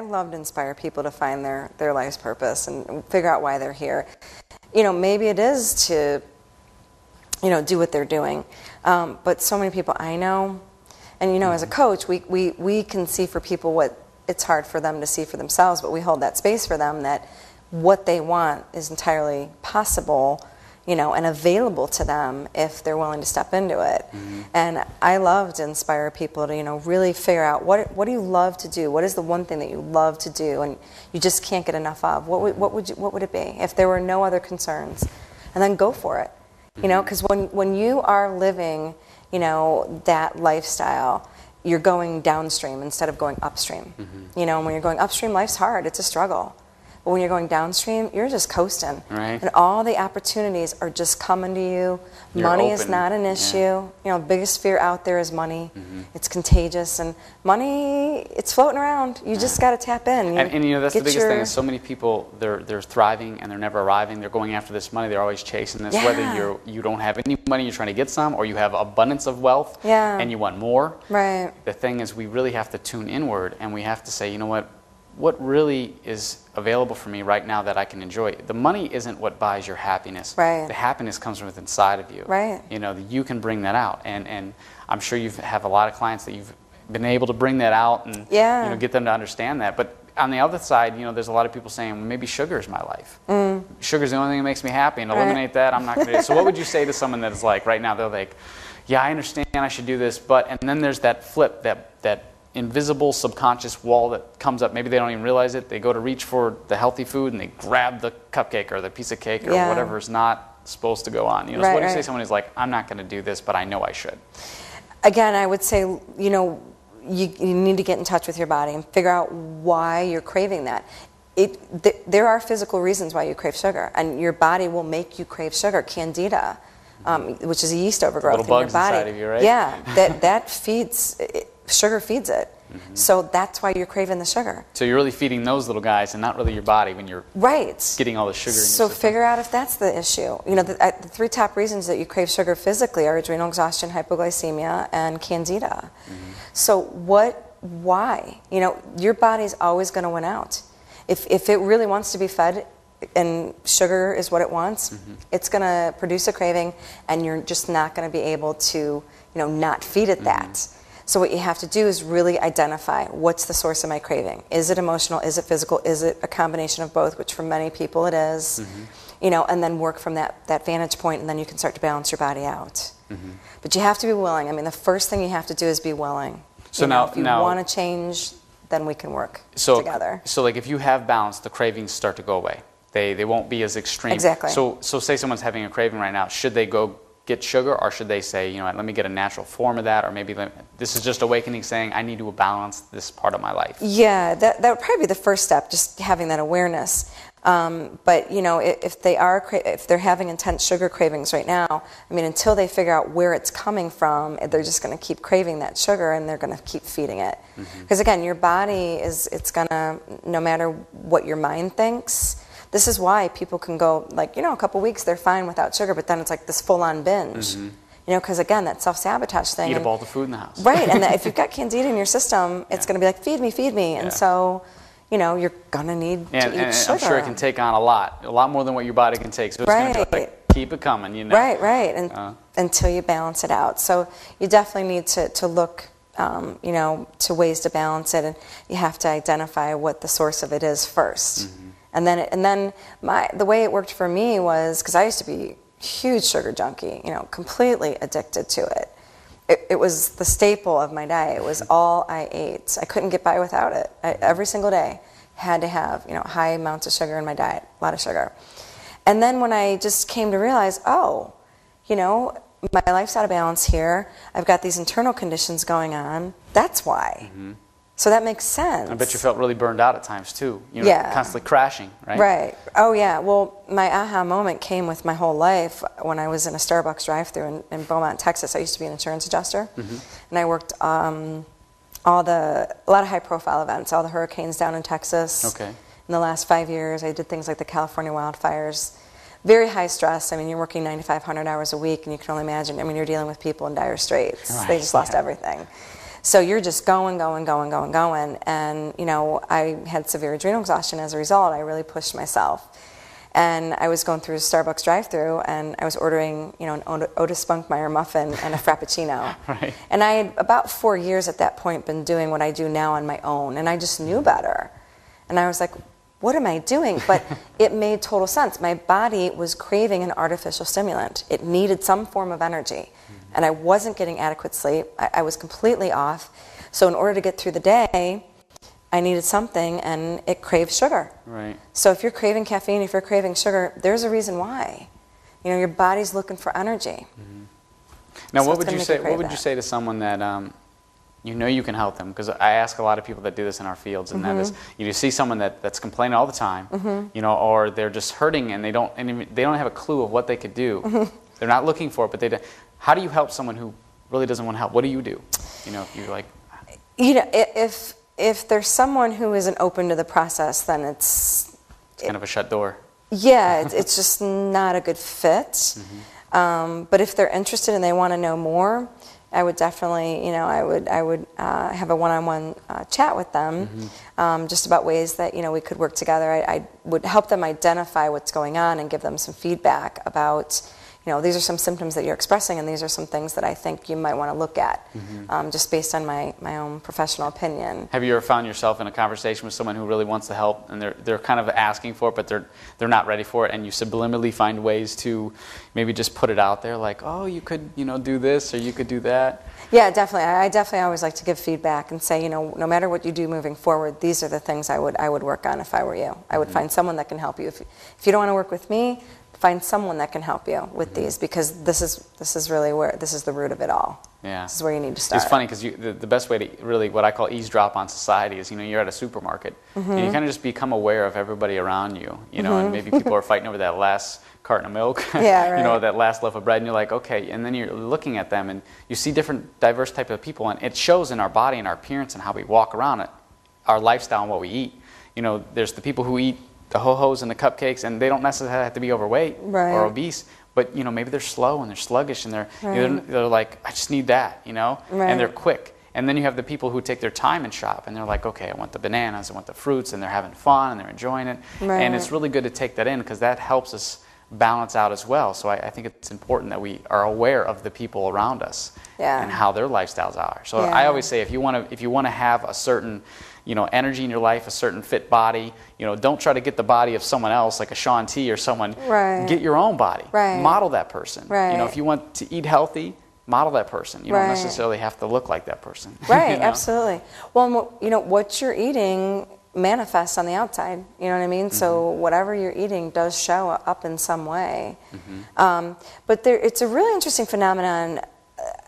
I love to inspire people to find their life's purpose and figure out why they're here. You know, maybe it is to, you know, do what they're doing. But so many people I know, and you know, as a coach, we can see for people what it's hard for them to see for themselves, but we hold that space for them that what they want is entirely possible, you know, and available to them if they're willing to step into it. And I love to inspire people to, you know, really figure out what do you love to do? What is the one thing that you love to do and you just can't get enough of? What would it be if there were no other concerns? And then go for it. You know, because when you are living, you know, that lifestyle, you're going downstream instead of going upstream. You know, and when you're going upstream, life's hard. It's a struggle. But when you're going downstream, you're just coasting. Right. And all the opportunities are just coming to you. Money is not an issue. You know, the biggest fear out there is money. It's contagious. And money, it's floating around. You just got to tap in. And you know, that's the biggest thing is so many people, they're thriving and they're never arriving. They're going after this money. They're always chasing this. Whether you don't have any money, you're trying to get some, or you have abundance of wealth and you want more. Right. The thing is, we really have to tune inward and we have to say, you know what really is available for me right now that I can enjoy? The money isn't what buys your happiness. Right. The happiness comes from within inside of you. Right. You know, you can bring that out. And I'm sure you have a lot of clients that you've been able to bring that out and you know, get them to understand that. But on the other side, you know, there's a lot of people saying, well, maybe sugar is my life. Sugar's the only thing that makes me happy, and eliminate that, I'm not going to do it. So what would you say to someone that is like, right now, they're like, yeah, I understand I should do this, but, and then there's that flip, that invisible subconscious wall that comes up. Maybe they don't even realize it. They go to reach for the healthy food and they grab the cupcake or the piece of cake or whatever's not supposed to go on. You know, so what do you say to someone who's like, I'm not going to do this, but I know I should? Again, I would say, you know, you need to get in touch with your body and figure out why you're craving that. There are physical reasons why you crave sugar, and your body will make you crave sugar. Candida, which is a yeast overgrowth in your body. Inside of you, right? Yeah, that feeds. Sugar feeds it. So that's why you're craving the sugar. So you're really feeding those little guys and not really your body when you're getting all the sugar in your system. So figure out if that's the issue. You know, the three top reasons that you crave sugar physically are adrenal exhaustion, hypoglycemia, and candida. So why? You know, your body's always going to win out. If it really wants to be fed and sugar is what it wants, it's going to produce a craving, and you're just not going to be able to, you know, not feed it that. So what you have to do is really identify, what's the source of my craving? Is it emotional? Is it physical? Is it a combination of both, which for many people it is? You know, and then work from that vantage point, and then you can start to balance your body out. But you have to be willing. I mean, the first thing you have to do is be willing. So now, if you want to change, then we can work together. So like if you have balance, the cravings start to go away. They won't be as extreme. Exactly. So say someone's having a craving right now. Should they go get sugar, or should they say, you know, let me get a natural form of that, or maybe this is just awakening, saying I need to balance this part of my life? Yeah, that would probably be the first step, just having that awareness. But you know, if they're having intense sugar cravings right now, I mean, until they figure out where it's coming from, they're just going to keep craving that sugar, and they're going to keep feeding it. Because again, your body it's going to, no matter what your mind thinks. This is why people can go, like, you know, a couple weeks they're fine without sugar, but then it's like this full-on binge. You know, because again, that self-sabotage thing. Eat up all the food in the house. Right, and if you've got candida in your system, it's going to be like, feed me, feed me. And so, you know, you're going to need to eat sugar. I'm sure it can take on a lot more than what your body can take. So it's going to be like, keep it coming, you know. Right, and until you balance it out. So you definitely need to look, you know, to ways to balance it, and you have to identify what the source of it is first. And then the way it worked for me was, because I used to be a huge sugar junkie, you know, completely addicted to it. It was the staple of my diet. It was all I ate. I couldn't get by without it. Every single day had to have, you know, high amounts of sugar in my diet, a lot of sugar. And then when I just came to realize, oh, you know, my life's out of balance here. I've got these internal conditions going on. That's why. So that makes sense. I bet you felt really burned out at times too. You know, constantly crashing, right? Right. Oh yeah. Well, my aha moment came with my whole life when I was in a Starbucks drive-thru in Beaumont, Texas. I used to be an insurance adjuster, and I worked a lot of high-profile events, all the hurricanes down in Texas. Okay. In the last 5 years, I did things like the California wildfires. Very high stress. I mean, you're working 9,500 hours a week, and you can only imagine. I mean, you're dealing with people in dire straits. Right. They just lost everything. So you're just going, and you know, I had severe adrenal exhaustion as a result. I really pushed myself. And I was going through a Starbucks drive-thru, and I was ordering, you know, an Otis Spunkmeyer muffin and a Frappuccino. Right. And I had about 4 years at that point been doing what I do now on my own, and I just knew better. And I was like, what am I doing? But it made total sense. My body was craving an artificial stimulant. It needed some form of energy, and I wasn't getting adequate sleep. I was completely off. So in order to get through the day, I needed something, and it craved sugar. Right. So if you're craving caffeine, if you're craving sugar, there's a reason why. You know, your body's looking for energy. Now, So what it's would gonna you make say? you crave What would you that. say to someone that you know you can help them? Because I ask a lot of people that do this in our fields, and that is, you see someone that's complaining all the time, you know, or they're just hurting and they don't have a clue of what they could do. They're not looking for it, but they don't. How do you help someone who really doesn't want to help? What do? You know, if you're like, you know, if there's someone who isn't open to the process, then it's kind of a shut door. Yeah, it's just not a good fit. But if they're interested and they want to know more, I would definitely, you know, I would have a one-on-one chat with them, just about ways that, you know, we could work together. I would help them identify what's going on and give them some feedback about, you know, these are some symptoms that you're expressing, and these are some things that I think you might want to look at, just based on my own professional opinion. Have you ever found yourself in a conversation with someone who really wants to help, and they're kind of asking for it, but they're not ready for it, and you subliminally find ways to maybe just put it out there, like, oh, you could, you know, do this, or you could do that? Yeah, definitely. I definitely always like to give feedback and say, you know, no matter what you do moving forward, these are the things I would work on if I were you. I would find someone that can help you. If you don't want to work with me, find someone that can help you with these, because this is really where this is the root of it all. Yeah, this is where you need to start. It's funny because the best way to really, what I call eavesdrop on society, is, you know, you're at a supermarket and you kind of just become aware of everybody around you, you know, and maybe people are fighting over that last carton of milk, yeah, right. You know, that last loaf of bread, and you're like, okay, and then you're looking at them and you see different diverse type of people, and it shows in our body and our appearance and how we walk around it, our lifestyle and what we eat. You know, there's the people who eat the ho-hos and the cupcakes, and they don't necessarily have to be overweight or obese, but, you know, maybe they're slow and they're sluggish, and they're like, I just need that, you know, and they're quick. And then you have the people who take their time and shop, and they're like, okay, I want the bananas, I want the fruits, and they're having fun and they're enjoying it. And it's really good to take that in, because that helps us balance out as well. So I think it's important that we are aware of the people around us and how their lifestyles are. So I always say, if you want to have a certain, you know, energy in your life, a certain fit body, you know, don't try to get the body of someone else, like a Shaun T or someone. Get your own body. Model that person. You know, if you want to eat healthy, model that person. You don't necessarily have to look like that person. You know? Absolutely. Well, you know, what you're eating manifests on the outside. You know what I mean? So whatever you're eating does show up in some way. But it's a really interesting phenomenon,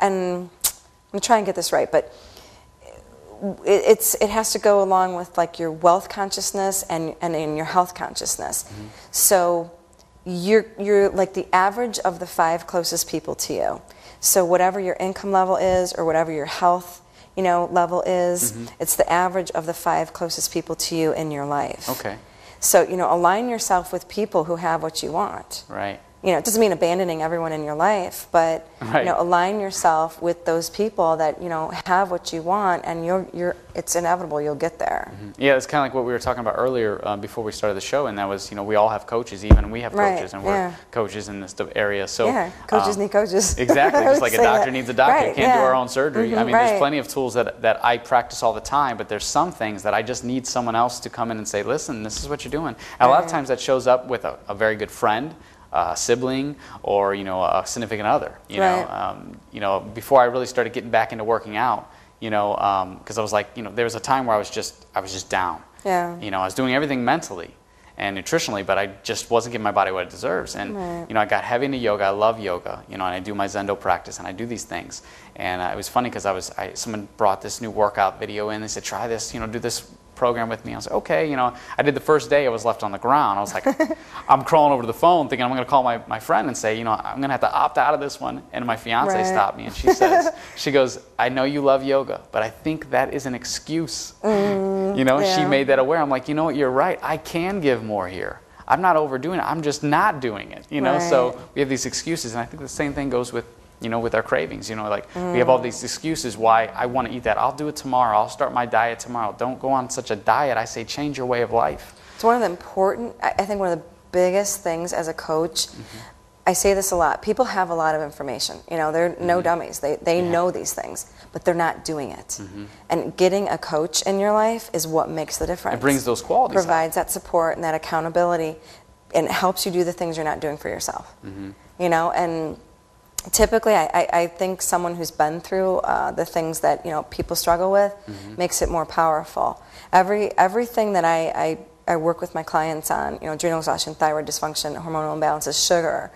and I'm going to try and get this right, but it has to go along with, like, your wealth consciousness and in your health consciousness. So you're like the average of the 5 closest people to you. So whatever your income level is, or whatever your health, you know, level is, it's the average of the 5 closest people to you in your life. Okay. So, you know, align yourself with people who have what you want. You know, it doesn't mean abandoning everyone in your life, but you know, align yourself with those people that, you know, have what you want, and it's inevitable you'll get there. Yeah, it's kind of like what we were talking about earlier before we started the show, and that was, you know, we all have coaches, even we have coaches, and we're coaches in this area. So coaches need coaches. Exactly, just like a doctor needs a doctor. You can't do our own surgery. I mean, there's plenty of tools that I practice all the time, but there's some things that I just need someone else to come in and say, listen, this is what you're doing. And a lot of times that shows up with a very good friend, a sibling, or, you know, a significant other. You know, before I really started getting back into working out, you know, because I was like, you know, there was a time where I was just down. You know, I was doing everything mentally and nutritionally, but I just wasn't giving my body what it deserves. And you know, I got heavy into yoga. I love yoga. You know, and I do my Zendo practice, and I do these things. And it was funny because someone brought this new workout video in. They said, try this. You know, do this program with me. I was like, okay, you know, I did the first day, I was left on the ground. I was like, I'm crawling over to the phone thinking I'm going to call my friend and say, you know, I'm going to have to opt out of this one. And my fiance stopped me, and she says, she goes, I know you love yoga, but I think that is an excuse. You know, she made that aware. I'm like, you know what, you're right. I can give more here. I'm not overdoing it. I'm just not doing it. You know, so we have these excuses, and I think the same thing goes with you know, with our cravings. You know, like we have all these excuses why I want to eat that. I'll do it tomorrow. I'll start my diet tomorrow. Don't go on such a diet. I say change your way of life. It's one of the important, I think one of the biggest things as a coach, I say this a lot, people have a lot of information. You know, they're no dummies. They know these things, but they're not doing it. And getting a coach in your life is what makes the difference. It brings those qualities provides that support and that accountability, and it helps you do the things you're not doing for yourself. You know, and typically I think someone who's been through the things that, you know, people struggle with makes it more powerful. Everything that I work with my clients on, you know, adrenal exhaustion, thyroid dysfunction, hormonal imbalances, sugar,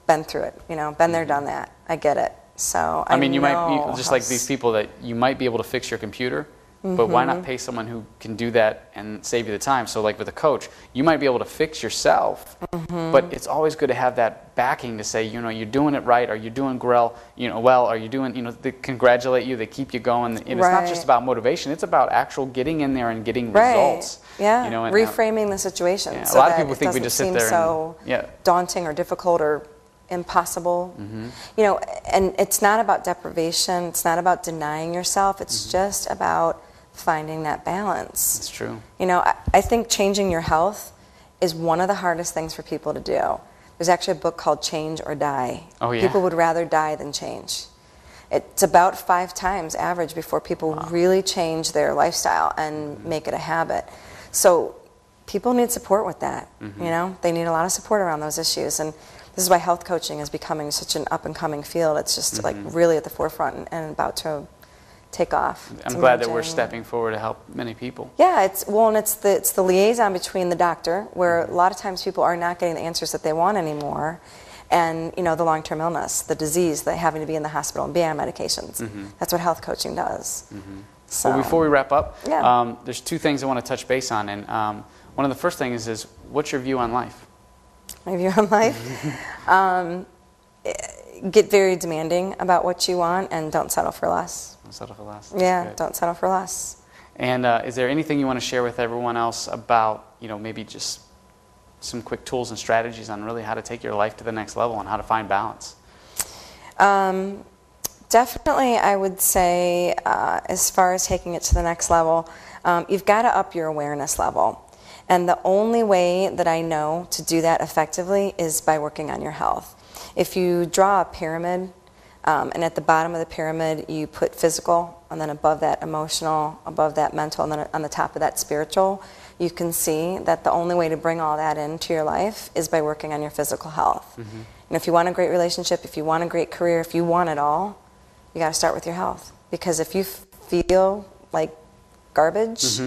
been through it, you know, been there, done that. I get it. So I mean, you might, just like these people, that you might be able to fix your computer, but why not pay someone who can do that and save you the time? So like with a coach, you might be able to fix yourself, but it's always good to have that backing to say, you know, you're doing it right, or you're doing well, are you doing, you know, they congratulate you, they keep you going. And it's not just about motivation, it's about actual getting in there and getting results. Yeah, you know, and, reframing the situation. Yeah, so a lot of people think we just sit there so daunting or difficult or impossible. You know, and it's not about deprivation, it's not about denying yourself, it's just about finding that balance. It's true. You know, I think changing your health is one of the hardest things for people to do. There's actually a book called Change or Die. Oh, yeah. People would rather die than change. It's about 5 times average before people really change their lifestyle and make it a habit. So people need support with that. You know, they need a lot of support around those issues, and this is why health coaching is becoming such an up-and-coming field. It's just like really at the forefront and about to take off. I'm glad that we're stepping forward to help many people. Yeah, it's the liaison between the doctor, where a lot of times people are not getting the answers that they want anymore, and, you know, the long-term illness, the disease, the having to be in the hospital and be on medications. That's what health coaching does. So, well, before we wrap up, there's 2 things I want to touch base on, and one of the first things is, what's your view on life? My view on life? Get very demanding about what you want, and don't settle for less. Don't settle for less. Don't settle for less. And is there anything you want to share with everyone else about, you know, maybe just some quick tools and strategies on really how to take your life to the next level and how to find balance? Definitely, I would say, as far as taking it to the next level, you've got to up your awareness level. And the only way that I know to do that effectively is by working on your health. If you draw a pyramid, and at the bottom of the pyramid you put physical, and then above that emotional, above that mental, and then on the top of that spiritual, you can see that the only way to bring all that into your life is by working on your physical health. And if you want a great relationship, if you want a great career, if you want it all, you got to start with your health. Because if you feel like garbage,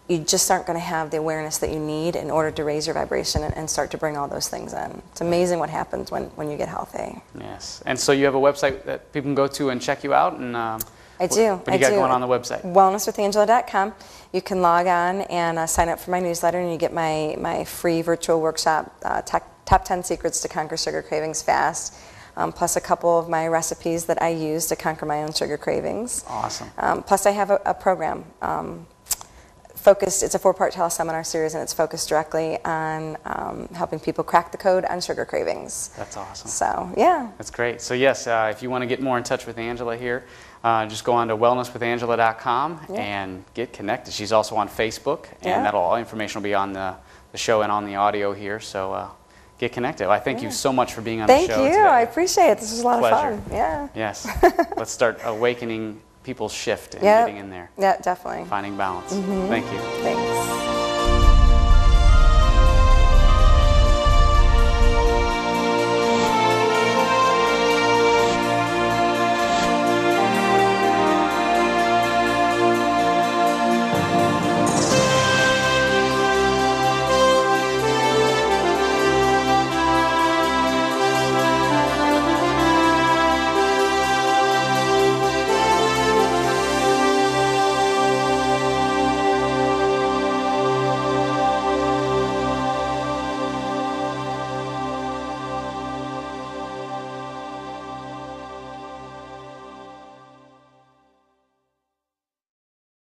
you just aren't going to have the awareness that you need in order to raise your vibration and start to bring all those things in. It's amazing what happens when you get healthy. Yes. And so you have a website that people can go to and check you out? And I do. What do you got going on the website? Wellnesswithangela.com. You can log on and sign up for my newsletter, and you get my free virtual workshop, Top 10 Secrets to Conquer Sugar Cravings Fast, plus a couple of my recipes that I use to conquer my own sugar cravings. Awesome. Plus I have a program focused, it's a 4-part teleseminar series, and it's focused directly on helping people crack the code on sugar cravings. That's awesome. So, yeah. That's great. So, yes, if you want to get more in touch with Angela here, just go on to wellnesswithangela.com and get connected. She's also on Facebook, and all information will be on the show and on the audio here. So, get connected. Well, I thank you so much for being on the show today. Thank you. I appreciate it. This was a lot of fun. Yeah. Yes. Let's start awakening people's shift and getting in there. Yeah, definitely. Finding balance. Thank you. Thanks.